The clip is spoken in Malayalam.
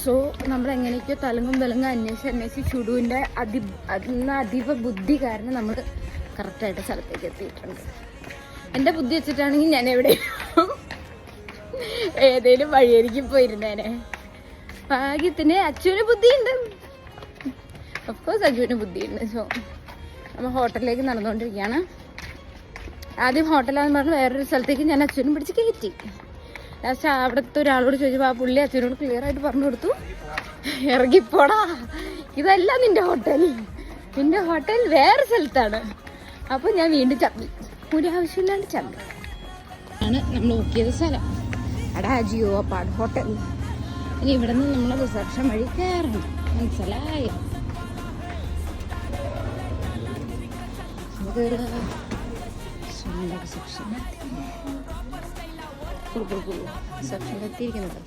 സോ നമ്മളെങ്ങനെയൊക്കെയോ തലങ്ങും അന്വേഷിച്ച് ഷുഡുവിൻ്റെ അതീവ ബുദ്ധി കാരണം നമ്മൾ കറക്റ്റായിട്ട് സ്ഥലത്തേക്ക് എത്തിയിട്ടുണ്ട്. എൻ്റെ ബുദ്ധി വെച്ചിട്ടാണെങ്കിൽ ഞാൻ ഏതേലും വഴിയായിരിക്കും പോയിരുന്നേനെ. ഭാഗ്യത്തിന് അച്ഛന് ബുദ്ധിയുണ്ട്, ഓഫ്കോഴ്സ് അച്ഛന് ബുദ്ധിയുണ്ട്. സോ നമ്മൾ ഹോട്ടലിലേക്ക് നടന്നുകൊണ്ടിരിക്കുകയാണ്. ആദ്യം ഹോട്ടലാന്ന് പറഞ്ഞ് വേറൊരു സ്ഥലത്തേക്ക് ഞാൻ അച്ഛനും പിടിച്ച് കയറ്റി. ലാസ്റ്റ് അവിടുത്തെ ഒരാളോട് ചോദിച്ചപ്പോൾ ആ പുള്ളി അച്ഛനോട് ക്ലിയർ ആയിട്ട് പറഞ്ഞു കൊടുത്തു, ഇറങ്ങിപ്പോടാ, ഇതല്ല നിന്റെ ഹോട്ടൽ വേറെ സ്ഥലത്താണ്. അപ്പോൾ ഞാൻ വീണ്ടും ചമ്മി, ഒരു ആവശ്യമില്ലാണ്ട് ചമ്മി ആണ് നമ്മൾ നോക്കിയത് സ്ഥലം. അഡാജിയോ അപ്പാട് ഹോട്ടൽ. ഇനി ഇവിടെ നിന്ന് നമ്മൾ റിസപ്ഷൻ വഴി കയറണം, മനസ്സിലായോ? റിസപ്ഷനിലെത്തിയിരിക്കുന്നത്